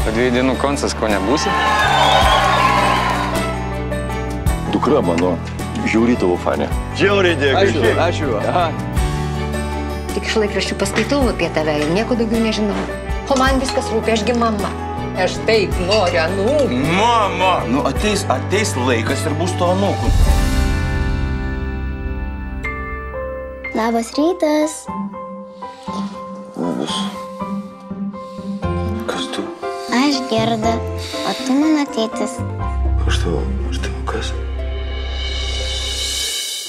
Po 2 dienų koncas, ko nebūsi? Dukra mano, žiauri tavo fanė. Žiauriai dėkui. Ačiū. Tik iš laikraščių paskaitau apie tave ir nieko daugiau nežinau. O man viskas rūpi, ašgi mama. Aš taip noriu anūkų. Mama! Nu, ateis laikas ir bus to anūkų. Labas rytas. Labas. Kas tu? Aš Gerda, o tu mano tėtis. Aš tavo kas?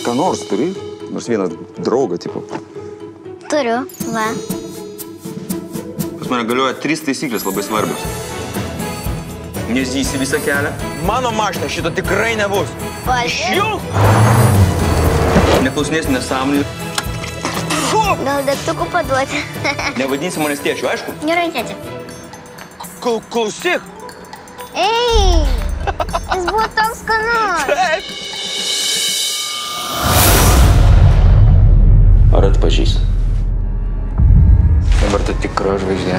Ką nors turi? Nors vieną draugą, tipo. Turiu, va. Pas mane galioja 3 taisyklės labai svarbios. Nezysi visą kelią. Mano mašina šito tikrai nebus. Išjunk! Neklausinėsi nesąmonį. Gal degtukų paduoti? Nevadinsi manęs tėčiu, aišku? Gerai, tėti. Klausyk! Ei! Jis buvo toks skanus. Taip! Ar atpažįsti? Dabar tu tikra žvaigždė.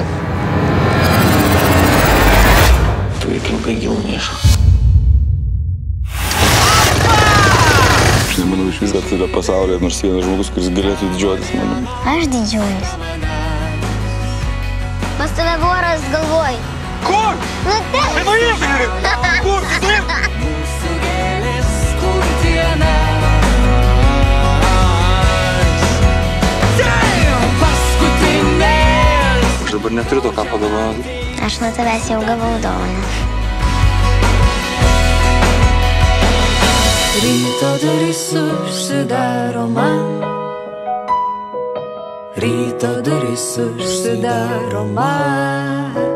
Tu įkliukai gilnėšą. Aš nemanau iš viso tada pasaulyje nors vienas žmogus, kuris galėtų didžiuotis manimi. Aš didžiuojuosi. Pas tave voras galvoj. Kur? Nu taip. Kur? Aš dabar neturiu to, ką pagalvoti. Aš nuo tavęs jau gavau dovaną. Ryto durys užsidaro man. Ryto durys užsidaro man.